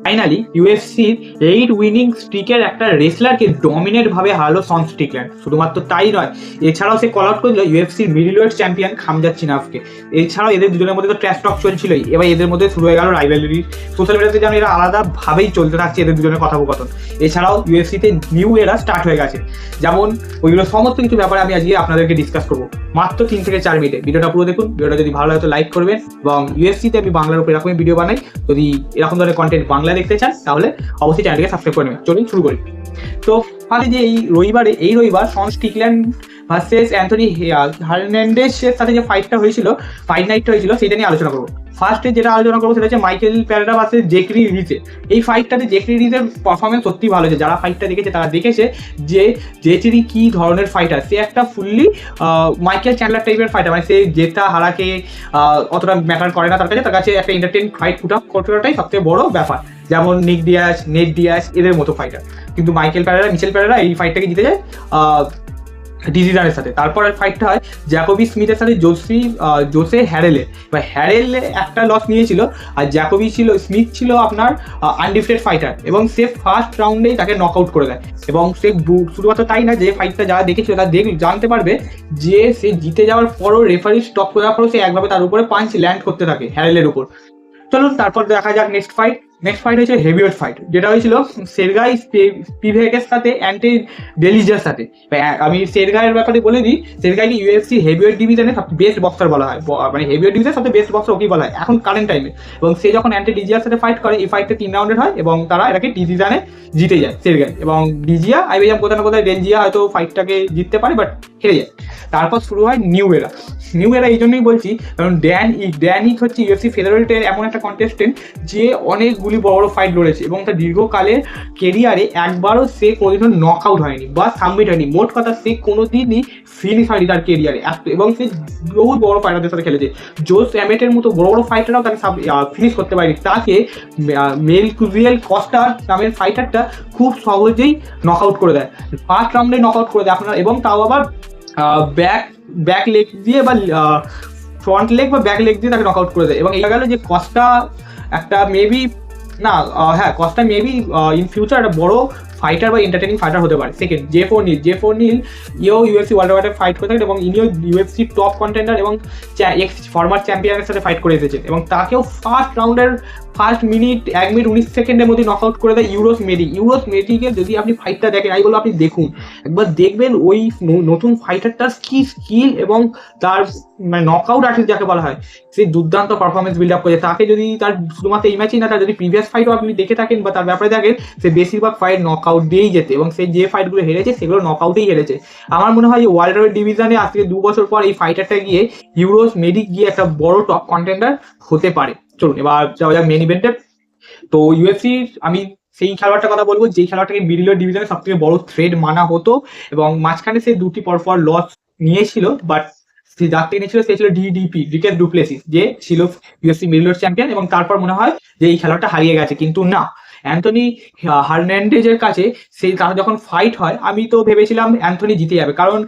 Finally ইউএফসির 8 winning স্ট্রিকের একটা রেসলারকে dominate ভাবে হারালো সন স্ট্রিকল্যান্ড। শুধুমাত্র তাই নয়, এছাড়াও সে কল আউট করে দিল ইউএফসির মিডলওয়েট চ্যাম্পিয়ন খামজাত চিনাফকে। এছাড়াও এদের দুজনের মধ্যে তো ট্র্যাশ টক চলছিলই, এবার এদের মধ্যে শুরু হয়ে গেল রাইভালরি। সোশ্যাল মিডিয়াতে যেন এরা আলাদাভাবেই চলতে থাকছে এদের দুজনের কথোপকথন। এছাড়াও ইউএফসিতে নিউ এরা স্টার্ট হয়ে গেছে, যেমন ওইগুলো সমস্ত কিছু ব্যাপারে আমি আজকে আপনাদেরকে ডিসকাস করবো মাত্র 3 থেকে 4 মিনিটে। ভিডিওটা পুরো দেখুন, ভিডিওটা যদি ভালো হয় তো লাইক করবেন। এবং ইউএফসিতে আমি বাংলার উপর এরকমই ভিডিও বানাই, যদি এরকম ধরনের কন্টেন্ট বাংলা দেখতে চান তাহলে অবশ্যই চ্যানেলকে সাবস্ক্রাইব করে নেবেন। চলুন শুরু করি। তো ফার্স্টে যে এই রবিবার সন স্ট্রিকল্যান্ড ভার্সেস অ্যান্থনি হার্নান্ডেজের সাথে যে ফাইট নাইটটা হয়েছিল সেটা নিয়ে আলোচনা করবো। ফার্স্টে যেটা আলোচনা করবো সেটা হচ্ছে মাইকেল প্যারেরা ভার্সেস জেকরি রিজে। এই ফাইটটাতে জেকরি রিজের পারফরমেন্স সত্যি ভালো হয়েছে। যারা ফাইটটা দেখেছে তারা দেখেছে যে জেকরি কি ধরনের ফাইটার। সে একটা ফুললি মাইকেল চ্যান্ডলার টাইপের ফাইটার, মানে সে জেতা হারাকে অতটা ম্যাটার করে না তার কাছে একটা এন্টারটেইন ফাইট ফুট আপ করাটাই সবথেকে বড় ব্যাপার। যেমন নেট ডিয়াস এদের মতো ফাইটার। কিন্তু মিচেল প্যারেরা এই ফাইটটাকে জিতে যায় ডিজিটানের সাথে। তারপর ফাইটটা হয় জ্যাকোবি স্মিথের সাথে জোসে হ্যারেলে। বা হ্যারেলে একটা লস নিয়েছিল, আর স্মিথ ছিল আপনার আনডিফিটেড ফাইটার, এবং সে ফার্স্ট রাউন্ডেই তাকে নক আউট করে দেয়। এবং সে শুধুমাত্র তাই না, যে ফাইটটা যারা দেখেছিল তারা জানতে পারবে যে সে জিতে যাওয়ার পরও রেফারি স্টপ করে দেওয়ার পরও সে একভাবে তার উপরে পাঞ্চ ল্যান্ড করতে থাকে হ্যারেলের উপর। চলুন তারপর দেখা যাক নেক্সট ফাইট হয়েছে হেভিওয়েট ফাইট, যেটা হয়েছিল সের্গাই স্পিভেকের সাথে অ্যান্টি ডেলিজার সাথে। আমি সের্গাইয়ের ব্যাপারে বলে দিই, সের্গাইকে ইউএফসি হেভিওয়েট ডিভিশনে সবচেয়ে বেস্ট বক্সার বলা হয়, মানে হেভিওয়েট ডিভিশনে সবচেয়ে বেস্ট বক্সার ওকেই বলা হয় এখন কারেন্ট টাইমে। এবং সে যখন অ্যান্টি ডিজিয়ার সাথে ফাইট করে, এই ফাইটটা 3 রাউন্ডের হয় এবং তারা এটাকে ডিসিশনে জিতে যায় সের্গাই। এবং ডিজিয়া কোথাও না কোথায় ডেলজিয়া হয়তো ফাইটটাকে জিততে পারে, বাট হেরে যায়। তারপর শুরু হয় নিউ এরা এই জন্যই বলছি কারণ ড্যান ইক হচ্ছে ইউএফসি ফেদারেটের এমন একটা কন্টেস্টেন্ট যে অনেকগুলি বড় বড় ফাইট লড়েছে, এবং তার দীর্ঘকালের কেরিয়ারে একবারও সে কোনোদিনও নক আউট হয়নি বা সাবমিট হয়নি। মোট কথা সে কোনোদিনই ফিনিশ হয়নি তার কেরিয়ারে। এবং সে বহু বড় ফাইটারদের সাথে খেলেছে। জোস অ্যামেটের মতো বড় বড় ফাইটাররাও তাকে ফিনিশ করতে পারেনি। তাকে মেলকুজিয়েল কস্টা নামের ফাইটারটা খুব সহজেই নক আউট করে দেয়, ফার্স্ট রাউন্ডে নক আউট করে দেয় আপনার। এবং তাও আবার ব্যাক লেগ দিয়ে বা ফ্রন্ট লেগ বা ব্যাক লেগ দিয়ে তাকে নক আউট করে দেয়। এবং এটা গেল যে কস্টা একটা কস্টা মেবি ইন ফিউচার একটা বড় ফাইটার বা এন্টারটেনিং ফাইটার হতে পারে। Second Jeff O'Neil UFC world ওয়াইডে ফাইট করে থাকেন, এবং ইনিও ইউএফসি টপ কন্টেন্ডার এবং ফরমার চ্যাম্পিয়নের সাথে ফাইট করে এসেছেন। এবং তাকেও ফার্স্ট মিনিট 1 মিনিট 19 সেকেন্ডের মধ্যে নক আউট করে দেয় ইউরোস মেডিকে। যদি আপনি ফাইটটা দেখেন, এইগুলো আপনি দেখুন একবার, দেখবেন ওই নতুন ফাইটারটার কি স্কিল এবং তার মানে নক আউট আর্টিস্ট যাকে বলা হয়, সে দুর্দান্ত পারফরমেন্স বিল্ড আপ করেছে। তাকে যদি তার শুধুমাত্র এই ম্যাচই না, তার যদি প্রিভিয়াস ফাইটও আপনি দেখে থাকেন বা তার ব্যাপারে দেখেন, সে বেশিরভাগ ফাইট নক আউট দিয়েই যেতে, এবং সে যে ফাইটগুলো হেরেছে সেগুলো নক আউটেই হেরেছে। আমার মনে হয় যে ওয়ার্ল্ড ওয়াইড ডিভিশনে আজকে 2 বছর পর এই ফাইটারটা গিয়ে ইউরোস মেডিক গিয়ে একটা বড় টপ কন্টেন্ডার হতে পারে। চলুন এবার যাওয়া যাক মেন ইভেন্টে। তো ইউএফসি আমি সেই খেলোয়াড়টার কথা বলবো যেই খেলোয়াড়টাকে মিডল ডিভিশনে সব থেকে বড় থ্রেড মানা হতো, এবং মাঝখানে সে 2টি পরপর লস নিয়েছিল, বাট যার থেকে নিয়েছিল সে ছিল ডিকেস ডুপ্লেসিস, যে ছিল ইউএফসি মিডলওয়েট চ্যাম্পিয়ন। এবং তারপর মনে হয় যে এই খেলোয়াড়টা হারিয়ে গেছে, কিন্তু না, অ্যান্থনি হার্নান্ডেজের কাছে তার যখন ফাইট হয় আমি তো ভেবেছিলাম অ্যান্থনি জিতে যাবে, কারণ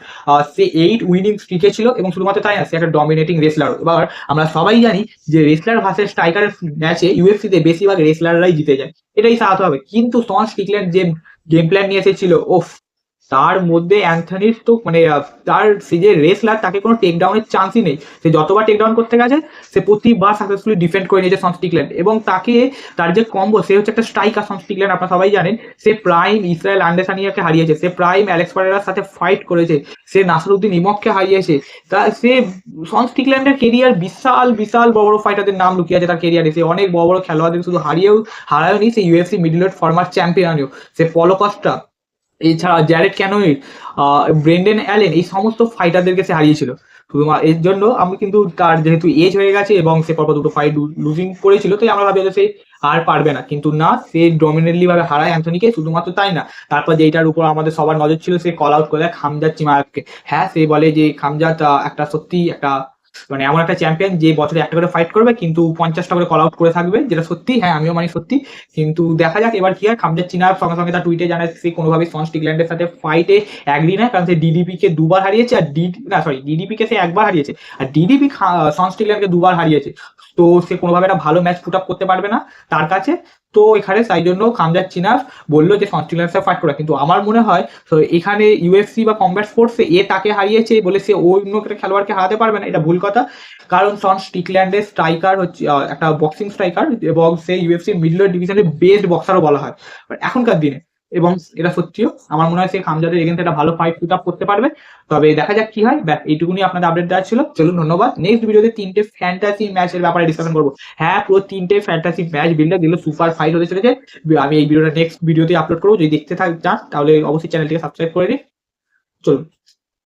সে 8 উইনিং স্ট্রিকে ছিল। এবং শুধুমাত্র তাই না, সে একটা ডমিনেটিং রেসলার। এবার আমরা সবাই জানি যে রেসলার ভার্সেস স্ট্রাইকারের ম্যাচে ইউএফসিতে বেশিরভাগ রেসলাররাই জিতে যায়, এটাই সাথে হবে। কিন্তু সন স্ট্রিকল্যান্ড যে গেম প্ল্যান নিয়ে এসেছিল, তার মধ্যে অ্যান্থনির তো মানে সে যে রেসলার, তাকে কোনো টেক ডাউনের চান্সই নেই। সে যতবার টেক ডাউন করতে গেছে সে প্রতিবার সাকসেসফুলি ডিফেন্ড করে নিয়েছে সন স্ট্রিকল্যান্ড। এবং তার যে কম্বো, সে হচ্ছে একটা স্ট্রাইকার সন স্ট্রিকল্যান্ড, আপনারা সবাই জানেন। সে প্রাইম ইসরায়েল আন্ডেসানিয়াকে হারিয়েছে, সে প্রাইম অ্যালেক্স পেরেরার সাথে ফাইট করেছে, সে নাসরুদ্দিন ইমককে হারিয়েছে। সে সন স্ট্রিকল্যান্ডের কেরিয়ার বিশাল বড় বড় ফাইটারদের নাম লুকিয়ে আছে তার কেরিয়ারে। সে অনেক বড় বড় খেলোয়াড়দের শুধু হারায়নি, সে ইউএফসি মিডলওয়েট ফরমার চ্যাম্পিয়নও। সে পলো কস্টা, এছাড়া জ্যারেড ক্যানোই, ব্রেন্ডেন অ্যালেন, এই সমস্ত ফাইটারদেরকে সে হারিয়েছিল। শুধুমাত্র এর জন্য আমি কিন্তু তার যেহেতু এজ হয়ে গেছে এবং সে পরপর 2টো ফাইট লুজিং করেছিল, তাই আমরা ভাবি যে সে আর পারবে না, কিন্তু না, সে ডমিনেটলি ভাবে হারায় অ্যান্থনিকে। শুধুমাত্র তাই না, তারপর যেটার উপর আমাদের সবার নজর ছিল, সে কল আউট করে দেয় খামজাত চিমায়াভকে। হ্যাঁ, সে বলে যে খামজাত একটা সত্যি একটা মানে এমন একটা চ্যাম্পিয়ন যে বছরে একটা করে ফাইট করবে কিন্তু 50টা করে কল আউট করে থাকবে, যেটা সত্যি। হ্যাঁ, আমিও মানি সত্যি। কিন্তু দেখা যাক এবার কি হয়। খামজাত চিনার সঙ্গে সঙ্গে তার টুইটে জানায় সে কোনোভাবেই সন স্ট্রিকল্যান্ডের সাথে ফাইটে অ্যাগ্রি নয়, কারণ সে ডিডিপিকে 2বার হারিয়েছে, আর ডিডিপিকে সে 1বার হারিয়েছে, আর ডিডিপি সন স্ট্রিকল্যান্ডকে 2বার হারিয়েছে। তো সে কোনোভাবে একটা ভালো ম্যাচ পুট আপ করতে পারবে না তার কাছে। তো এখানে তাই জন্য খামজাদ চিনাফ বললো যে সন স্টিকল্যান্ডের সাথে ফাইট করা, কিন্তু আমার মনে হয় তো এখানে ইউএফসি বা কমব্যাট স্পোর্টসে তাকে হারিয়েছে বলে সে অন্য একটা খেলোয়াড়কে হারাতে পারবে না, এটা ভুল কথা। কারণ সন স্টিকল্যান্ডের স্ট্রাইকার হচ্ছে একটা বক্সিং স্ট্রাইকার, এবং সে ইউএফসি মিডল ডিভিশনের বেস্ট বক্সারও বলা হয় এখনকার দিনে। এবং এটা সত্যিও আমার মনে হয় সে খামজাদের এগেন্সে একটা ভালো ফাইট পুট আপ করতে পারবে। তবে দেখা যাক কি হয়। এইটুকুনি আপনাদের আপডেট দেওয়া ছিল। চলুন, ধন্যবাদ। নেক্সট ভিডিওতে 3টে ফ্যান্টাসি ম্যাচের ব্যাপারে ডিসকাশন করবো। হ্যাঁ, পুরো 3টে ফ্যান্টাসি ম্যাচ বিল্ডার, যেগুলো সুপার ফাইট হতে চলেছে। আমি এই ভিডিওটা নেক্সট ভিডিওতে আপলোড করবো। যদি দেখতে চান তাহলে অবশ্যই চ্যানেলটিকে সাবস্ক্রাইব করে দিন। চলুন।